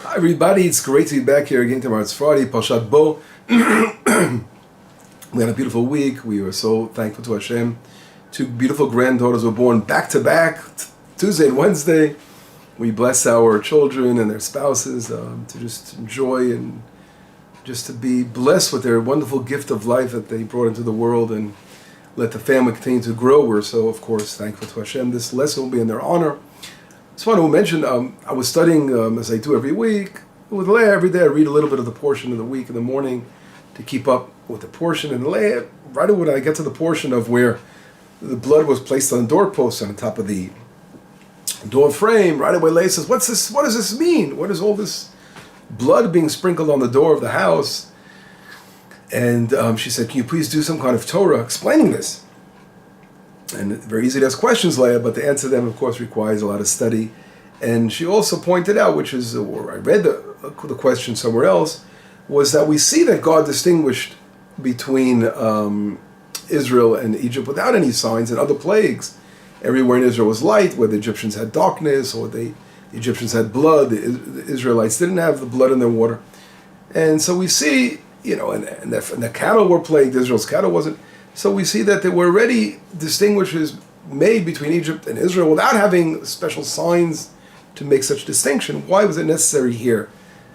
Hi everybody, it's great to be back here again tomorrow. It's Friday, Parashat Bo. We had a beautiful week. We were so thankful to Hashem. Two beautiful granddaughters were born back to back, Tuesday and Wednesday. We bless our children and their spouses to just enjoy and just to be blessed with their wonderful gift of life that they brought into the world and let the family continue to grow. We're so, of course, thankful to Hashem. This lesson will be in their honor. Just want to mention, I was studying, as I do every week, with Leah every day. I read a little bit of the portion of the week in the morning to keep up with the portion. And Leah, right when I get to the portion of where the blood was placed on the doorpost on the top of the door frame, right away Leah says, "What's this? What does this mean? What is all this blood being sprinkled on the door of the house?" And she said, "Can you please do some kind of Torah explaining this?" And it's very easy to ask questions, Leah, but to answer them, of course, requires a lot of study. And she also pointed out, which is, or I read the question somewhere else, was that we see that God distinguished between Israel and Egypt without any signs and other plagues. Everywhere in Israel was light, where the Egyptians had darkness, or the Egyptians had blood. The Israelites didn't have the blood in their water. And so we see, and the cattle were plagued, Israel's cattle wasn't. So we see that there were already distinguishes made between Egypt and Israel without having special signs to make such distinction. Why was it necessary here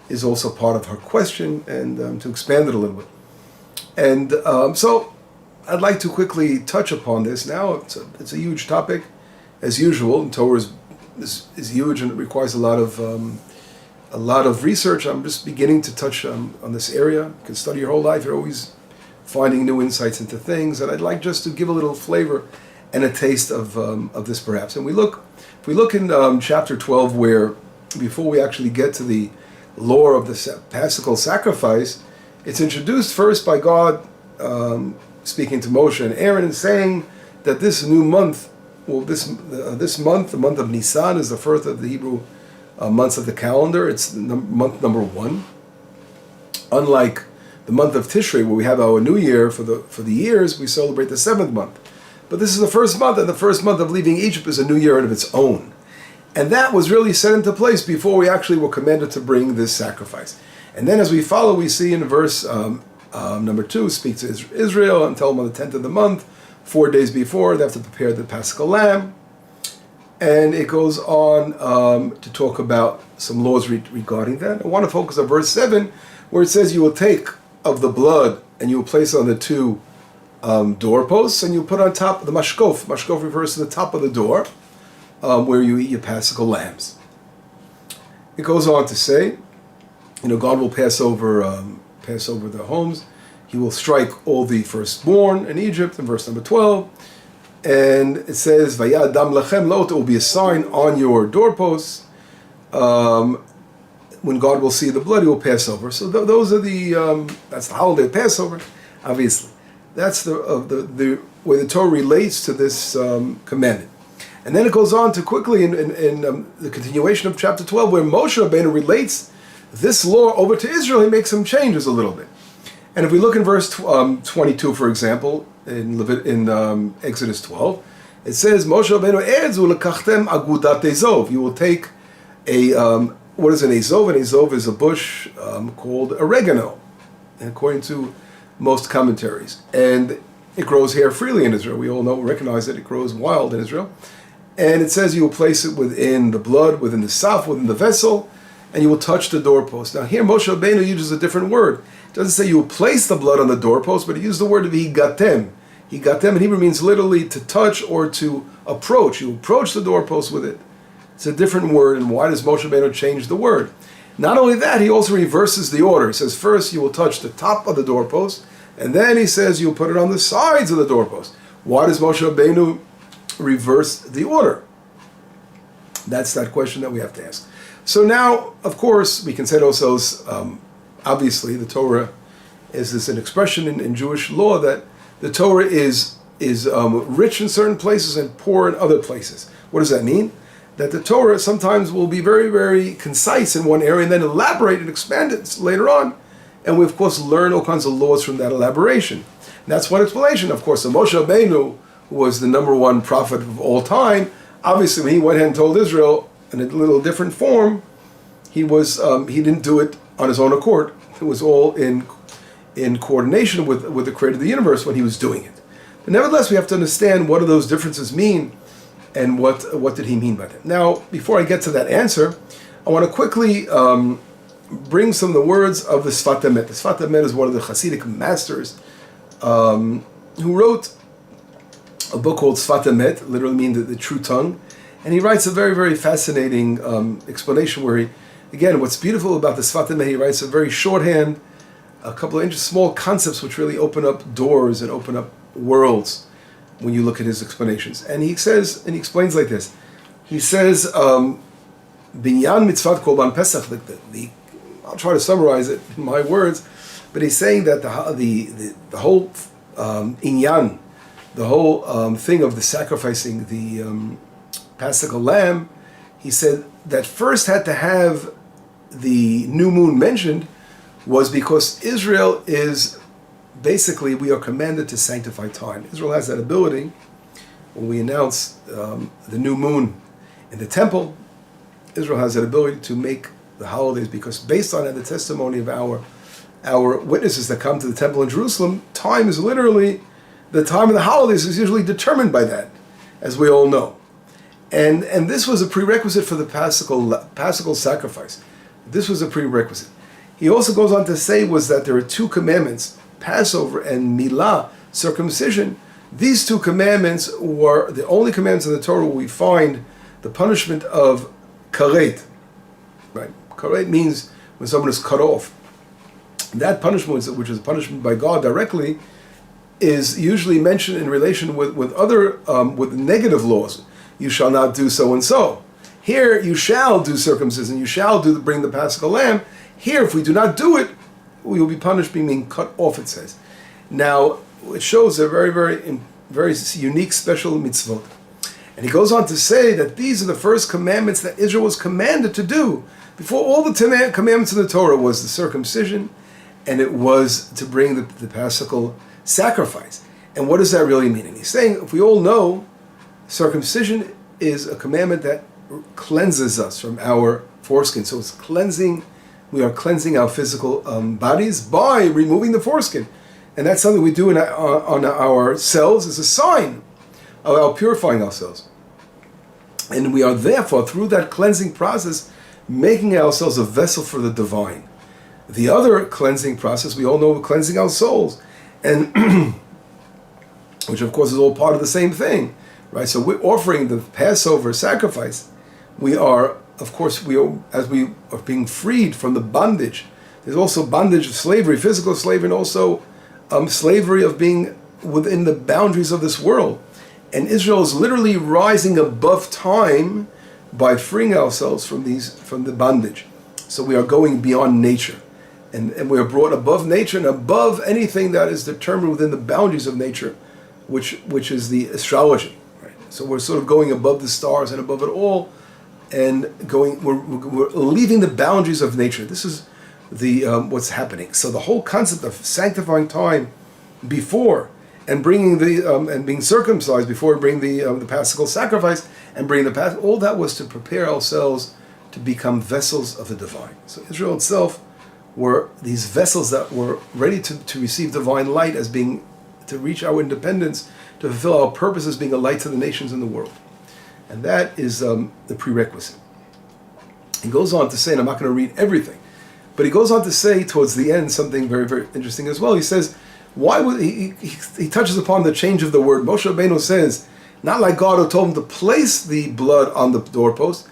is also part of her question, and to expand it a little bit. And so I'd like to quickly touch upon this now. It's a huge topic, as usual. And Torah is huge and it requires a lot of research. I'm just beginning to touch on this area. You can study your whole life. You're always finding new insights into things, and I'd like just to give a little flavor and a taste of this perhaps. And if we look in chapter 12, where before we actually get to the lore of the Paschal sacrifice, it's introduced first by God speaking to Moshe and Aaron and saying that this new month, this month, the month of Nisan, is the first of the Hebrew months of the calendar. It's month number 1. Unlike the month of Tishrei, where we have our new year for the years, we celebrate the 7th month. But this is the first month, and the first month of leaving Egypt is a new year of its own. And that was really set into place before we actually were commanded to bring this sacrifice. And then as we follow, we see in verse number 2, speak to Israel and tell them on the 10th of the month, 4 days before, they have to prepare the Paschal lamb. And it goes on to talk about some laws regarding that. I want to focus on verse 7, where it says, "You will take of the blood and you will place it on the 2 doorposts, and you put on top of the mashkof." Mashkof refers to the top of the door where you eat your Paschal lambs. It goes on to say, God will pass over the homes. He will strike all the firstborn in Egypt, in verse number 12. And it says, "Vayad dam lechem lot," it will be a sign on your doorposts. When God will see the blood, He will pass over. So those are that's the holiday of Passover, obviously. That's the way the Torah relates to this commandment. And then it goes on to quickly in the continuation of chapter 12, where Moshe Rabbeinu relates this law over to Israel. He makes some changes a little bit. And if we look in verse 22, for example, in Exodus 12, it says, "Moshe Rabbeinu adds, u'lekachtem agudat ezov." You will take what is an ezov? An ezov is a bush called oregano, according to most commentaries. And it grows here freely in Israel. We all recognize that it grows wild in Israel. And it says you will place it within the blood, within the saf, within the vessel, and you will touch the doorpost. Now here Moshe Rabbeinu uses a different word. It doesn't say you will place the blood on the doorpost, but he used the word v'higatem. Higatem in Hebrew means literally to touch or to approach. You approach the doorpost with it. It's a different word, and why does Moshe Rabbeinu change the word? Not only that, he also reverses the order. He says first you will touch the top of the doorpost, and then he says you'll put it on the sides of the doorpost. Why does Moshe Rabbeinu reverse the order? That's that question that we have to ask. So now, of course, we can say to ourselves, obviously the Torah is an expression in Jewish law that the Torah is rich in certain places and poor in other places. What does that mean? That the Torah sometimes will be very, very concise in one area and then elaborate and expand it later on. And we, of course, learn all kinds of laws from that elaboration. And that's one explanation. Of course, the Moshe Rabbeinu, who was the number 1 prophet of all time, obviously when he went ahead and told Israel in a little different form, he didn't do it on his own accord. It was all in coordination with the creator of the universe when he was doing it. But nevertheless, we have to understand what do those differences mean, and what did he mean by that. Now, before I get to that answer, I want to quickly bring some of the words of the Sfat Emet. The Sfat Emet is one of the Hasidic masters who wrote a book called Sfat Emet, literally meaning the true tongue, and he writes a very, very fascinating explanation where again, what's beautiful about the Sfat Emet, he writes a very shorthand, a couple of small concepts which really open up doors and open up worlds when you look at his explanations. And he explains like this. He says, Binyan mitzvat korban pesach, I'll try to summarize it in my words, but he's saying that the whole inyan, the whole thing of the sacrificing the Paschal lamb, he said that first had to have the new moon mentioned was because Israel is basically, we are commanded to sanctify time. Israel has that ability. When we announce the new moon in the temple, Israel has that ability to make the holidays, because based on the testimony of our witnesses that come to the temple in Jerusalem, time is literally, the time of the holidays is usually determined by that, as we all know. And this was a prerequisite for the Paschal sacrifice. This was a prerequisite. He also goes on to say was that there are two commandments, Passover and Millah, circumcision. These two commandments were the only commandments in the Torah where we find the punishment of karet. Right? Karet means when someone is cut off. That punishment, which is punishment by God directly, is usually mentioned in relation with other with negative laws. You shall not do so and so. Here, you shall do circumcision. You shall bring the Paschal lamb. Here, if we do not do it, we will be punished being cut off, it says. Now, it shows a very, very, very unique, special mitzvot. And he goes on to say that these are the first commandments that Israel was commanded to do. Before all the commandments in the Torah was the circumcision, and it was to bring the Paschal sacrifice. And what does that really mean? And he's saying, if we all know, circumcision is a commandment that cleanses us from our foreskin. So it's cleansing. We are cleansing our physical bodies by removing the foreskin. And that's something we do on ourselves as a sign of our purifying ourselves. And we are therefore, through that cleansing process, making ourselves a vessel for the divine. The other cleansing process, we all know, cleansing our souls. And which of course is all part of the same thing. Right? So we're offering the Passover sacrifice. We are, of course, as we are being freed from the bondage. There's also bondage of slavery, physical slavery, and also slavery of being within the boundaries of this world. And Israel is literally rising above time by freeing ourselves from the bondage. So we are going beyond nature. And we are brought above nature and above anything that is determined within the boundaries of nature, which is the astrology. So we're sort of going above the stars and above it all, and we're leaving the boundaries of nature. This is the what's happening. So the whole concept of sanctifying time before and bringing and being circumcised before we bring the Paschal sacrifice and bring all that was to prepare ourselves to become vessels of the divine. So Israel itself were these vessels that were ready to receive divine light as being to reach our independence, to fulfill our purpose as being a light to the nations in the world. And that is the prerequisite. He goes on to say, and I'm not going to read everything, but he goes on to say towards the end something very, very interesting as well. He says, why would he touches upon the change of the word. Moshe Rabbeinu says, not like God who told him to place the blood on the doorpost.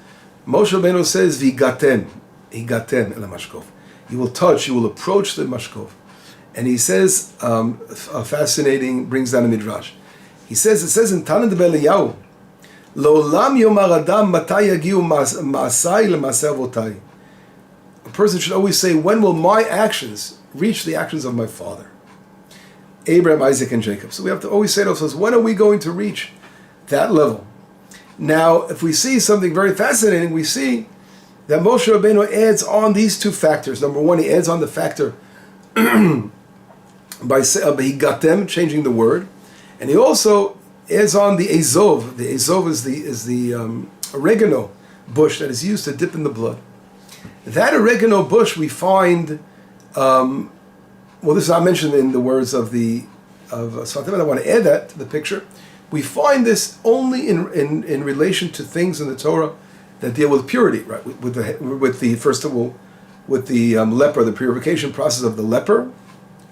Moshe Rabbeinu says, V'gaten el mashkov. You will touch, you will approach the mashkov. And he says, a fascinating, brings down a midrash. It says in Tanan de Beliyahu, Lo'olam yomar adam matay yagiu ma'asai le'masei avotai. A person should always say, when will my actions reach the actions of my father? Abraham, Isaac, and Jacob. So we have to always say to ourselves, when are we going to reach that level? Now, if we see something very fascinating, we see that Moshe Rabbeinu adds on these two factors. Number one, he adds on the factor by he got them, changing the word. And he also adds on the azov. The azov is the oregano bush that is used to dip in the blood. That oregano bush we find, well, this is not mentioned in the words of Sfatim, I want to add that to the picture. We find this only in relation to things in the Torah that deal with purity, right? With the first of all, with the leper, the purification process of the leper,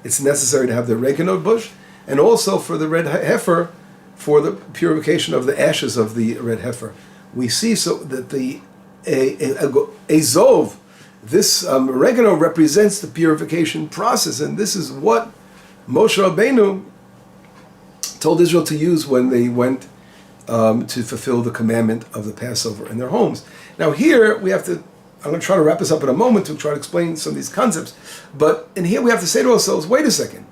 it's necessary to have the oregano bush, and also for the red heifer, for the purification of the ashes of the red heifer. We see so that the azov, this oregano represents the purification process, and this is what Moshe Rabbeinu told Israel to use when they went to fulfill the commandment of the Passover in their homes. Now here we have to, I'm going to try to wrap this up in a moment to try to explain some of these concepts, but in here we have to say to ourselves, wait a second.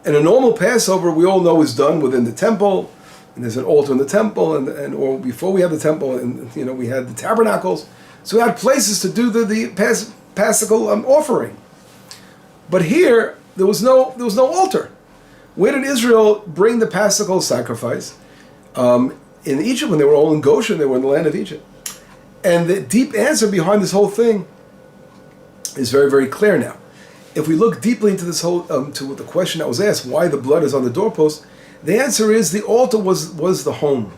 In a normal Passover, we all know is done within the temple, and there's an altar in the temple, and or before we had the temple, and we had the tabernacles, so we had places to do the Paschal offering. But here there was no altar. Where did Israel bring the Paschal sacrifice? In Egypt, when they were all in Goshen, they were in the land of Egypt. And the deep answer behind this whole thing is very, very clear now. If we look deeply into this whole, to the question that was asked, why the blood is on the doorpost, the answer is the altar was the home.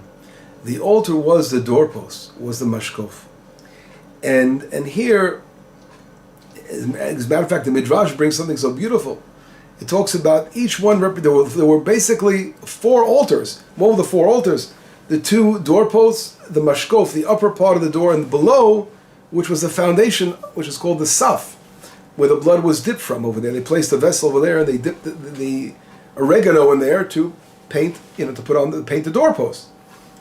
The altar was the doorpost, was the mashkof. And here, as a matter of fact, the Midrash brings something so beautiful. It talks about each one, there were basically 4 altars. What were the 4 altars? The 2 doorposts, the mashkof, the upper part of the door, and below, which was the foundation, which is called the saf, where the blood was dipped from over there. They placed the vessel over there, and they dipped the oregano in there to paint, to paint the doorpost.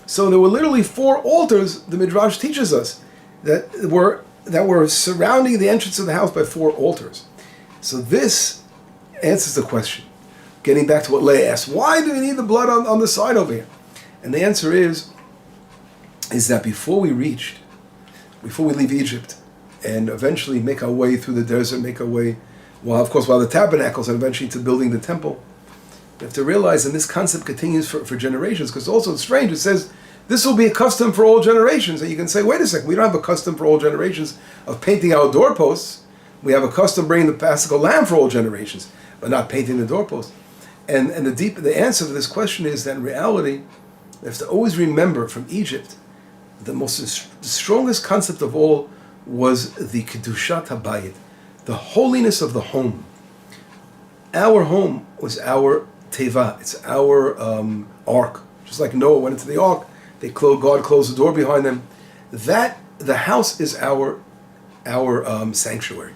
So there were literally 4 altars, the Midrash teaches us, that were surrounding the entrance of the house by 4 altars. So this answers the question. Getting back to what Leah asked, why do we need the blood on the side over here? And the answer is that before we leave Egypt, and eventually make our way through the desert, make our way, while the tabernacles, and eventually to building the temple, you have to realize, and this concept continues for generations, because also it's strange, it says, this will be a custom for all generations. And you can say, wait a second, we don't have a custom for all generations of painting our doorposts. We have a custom bringing the Paschal lamb for all generations, but not painting the doorposts. And the answer to this question is that in reality, we have to always remember from Egypt, the strongest concept of all was the Kedushat HaBayit, the holiness of the home. Our home was our teva, it's our ark. Just like Noah went into the ark, God closed the door behind them. That the house is our sanctuary,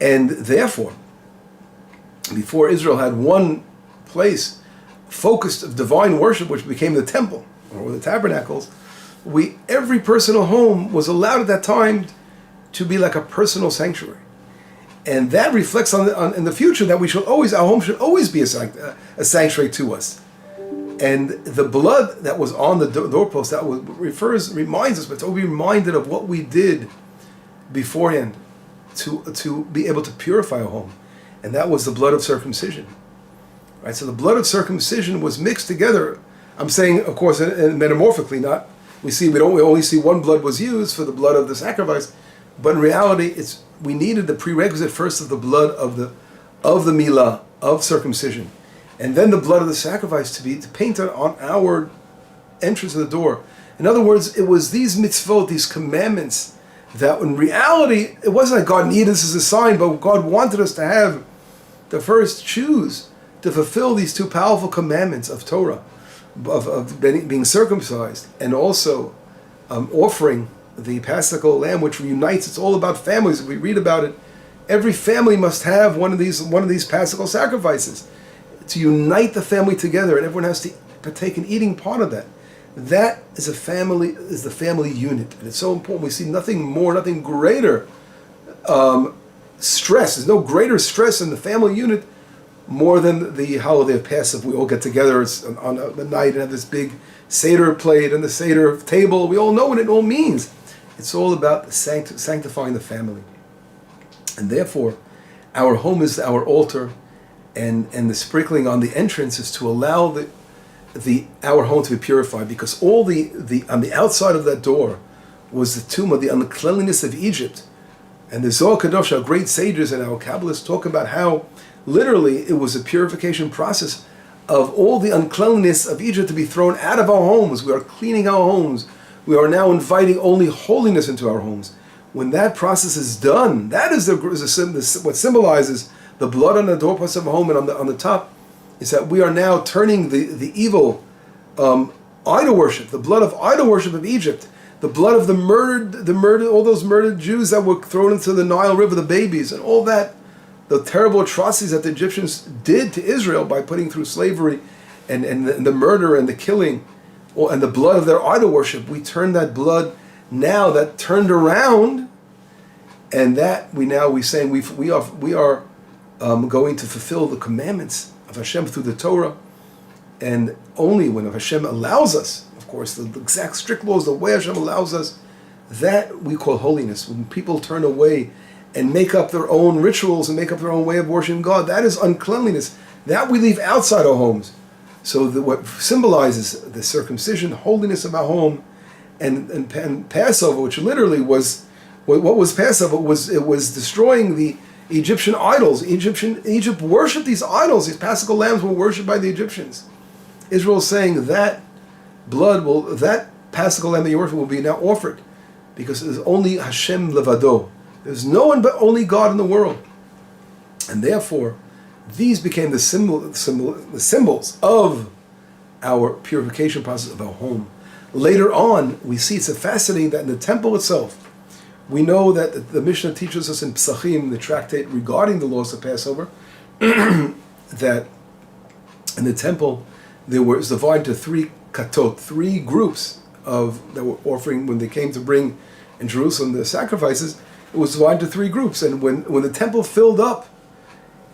and therefore, before Israel had one place focused of divine worship, which became the temple or the tabernacles, every personal home was allowed at that time to be like a personal sanctuary, and that reflects in the future that our home should always be a sanctuary to us. And the blood that was on the doorpost, that reminds us, but to be reminded of what we did beforehand to be able to purify our home, and that was the blood of circumcision. Right. So the blood of circumcision was mixed together. I'm saying, of course, metamorphically, not we only see one blood was used for the blood of the sacrifice, but in reality, we needed the prerequisite first of the blood of the Millah, of circumcision, and then the blood of the sacrifice to be painted on our entrance of the door. In other words, it was these mitzvot, these commandments, that in reality, it wasn't like God needed this as a sign, but God wanted us to have to first choose to fulfill these 2 powerful commandments of Torah, of being circumcised, and also offering the Paschal lamb, which reunites. It's all about families. If we read about it, every family must have one of these Paschal sacrifices to unite the family together, and everyone has to partake in eating part of that. That is the family unit, and it's so important. We see nothing more, nothing greater stress. There's no greater stress in the family unit more than the holiday of Passover. We all get together on the night and have this big Seder plate and the Seder table. We all know what it all means. It's all about sanctifying the family. And therefore, our home is our altar, and the sprinkling on the entrance is to allow our home to be purified, because all the on the outside of that door was the tomb of the uncleanliness of Egypt, And the Zohar Kadosh, our great sages and our Kabbalists, talk about how literally it was a purification process of all the uncleanliness of Egypt to be thrown out of our homes. We are cleaning our homes. We are now inviting only holiness into our homes. When that process is done, that is what symbolizes the blood on the doorposts of a home, and on the top is that we are now turning the evil idol worship, the blood of idol worship of Egypt, the blood of the murdered, all those murdered Jews that were thrown into the Nile River, the babies, and all that, the terrible atrocities that the Egyptians did to Israel by putting through slavery and the murder and the killing, and the blood of their idol worship. We turn that blood now that turned around, and that we are going to fulfill the commandments of Hashem through the Torah, and only when Hashem allows us, of course, the exact strict laws, the way Hashem allows us, that we call holiness. When people turn away and make up their own rituals and make up their own way of worshiping God, that is uncleanliness. That we leave outside our homes. So what symbolizes the circumcision, holiness of our home, and Passover, which literally was, what was Passover? It was destroying the Egyptian idols. Egypt worshipped these idols. These Paschal lambs were worshipped by the Egyptians. Israel is saying that that Paschal lamb that you worship will be now offered, because it is only Hashem levado. There's no one but only God in the world. And therefore, these became the symbols of our purification process of our home. Later on, we see it's fascinating that in the temple itself, we know that the Mishnah teaches us in Psachim, the tractate regarding the laws of Passover, that in the temple there was divided into 3 katot, 3 groups that were offering when they came to bring in Jerusalem the sacrifices. It was divided into 3 groups, and when the temple filled up,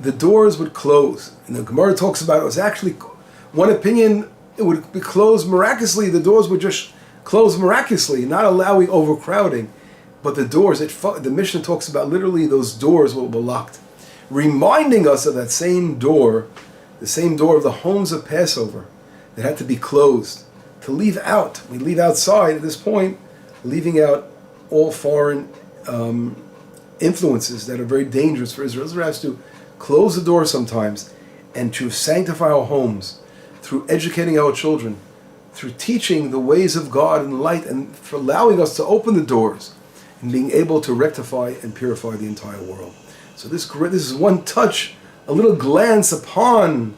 the doors would close. And the Gemara talks about it was actually, one opinion, it would be closed miraculously. The doors would just close miraculously, not allowing overcrowding. But the doors, the Mishnah talks about literally those doors will be locked, reminding us of that same door, the same door of the homes of Passover that had to be closed. To leave out, we leave outside at this point, leaving out all foreign influences that are very dangerous for Israel. Israel has to close the door sometimes, and to sanctify our homes through educating our children, through teaching the ways of God and light, and for allowing us to open the doors and being able to rectify and purify the entire world. So this is one touch, a little glance upon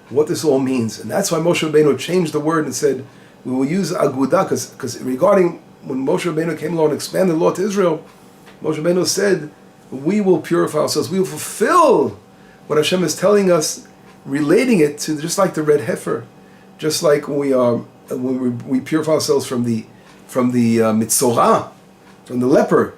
what this all means. And that's why Moshe Rabbeinu changed the word and said, we will use agudah, because regarding when Moshe Rabbeinu came along and expanded the law to Israel, Moshe Rabbeinu said, we will purify ourselves. We will fulfill what Hashem is telling us, relating it to just like the red heifer, just like when we purify ourselves from the mitzorah, from the leper.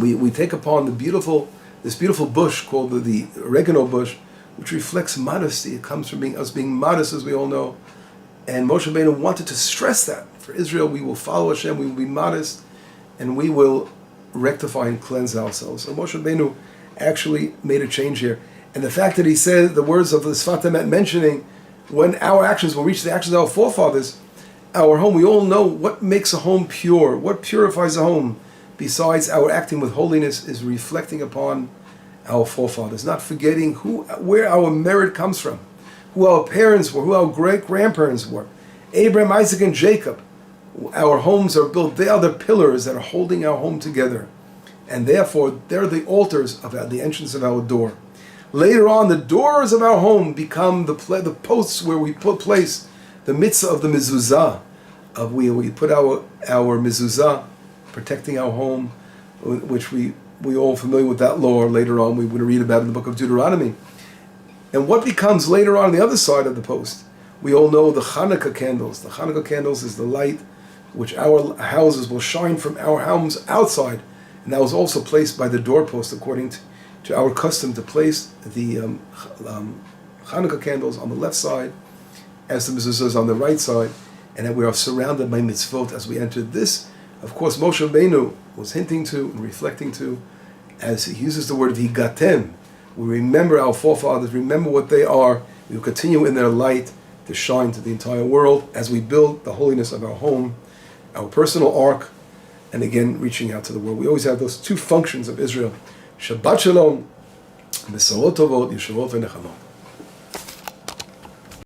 We take upon this beautiful bush called the oregano bush, which reflects modesty. It comes from us being modest, as we all know. And Moshe Rabbeinu wanted to stress that for Israel. We will follow Hashem. We will be modest, and we will rectify and cleanse ourselves. So Moshe Rabbeinu actually made a change here. And the fact that he said the words of the Sfat Emet mentioning when our actions will reach the actions of our forefathers, our home, we all know what makes a home pure, what purifies a home, besides our acting with holiness, is reflecting upon our forefathers, not forgetting where our merit comes from, who our parents were, who our great-grandparents were, Abraham, Isaac, and Jacob. Our homes are built, they are the pillars that are holding our home together. And therefore, they're the altars of the entrance of our door. Later on, the doors of our home become the posts where we place the mitzvah of the mezuzah, of we put our mezuzah, protecting our home, which we all familiar with that law. Later on, we would read about in the book of Deuteronomy. And what becomes later on the other side of the post? We all know the Chanukah candles. The Chanukah candles is the light which our houses will shine from our homes outside. And that was also placed by the doorpost, according to our custom, to place the Chanukah candles on the left side, as the mezuzahs on the right side, and that we are surrounded by mitzvot as we enter. This, of course, Moshe Rabbeinu was hinting to and reflecting to, as he uses the word v'higatem. We remember our forefathers, remember what they are. We will continue in their light to shine to the entire world as we build the holiness of our home, our personal ark, and again reaching out to the world. We always have those two functions of Israel. Shabbat Shalom, Besorot Tovot, Yeshavot V'Nechamot.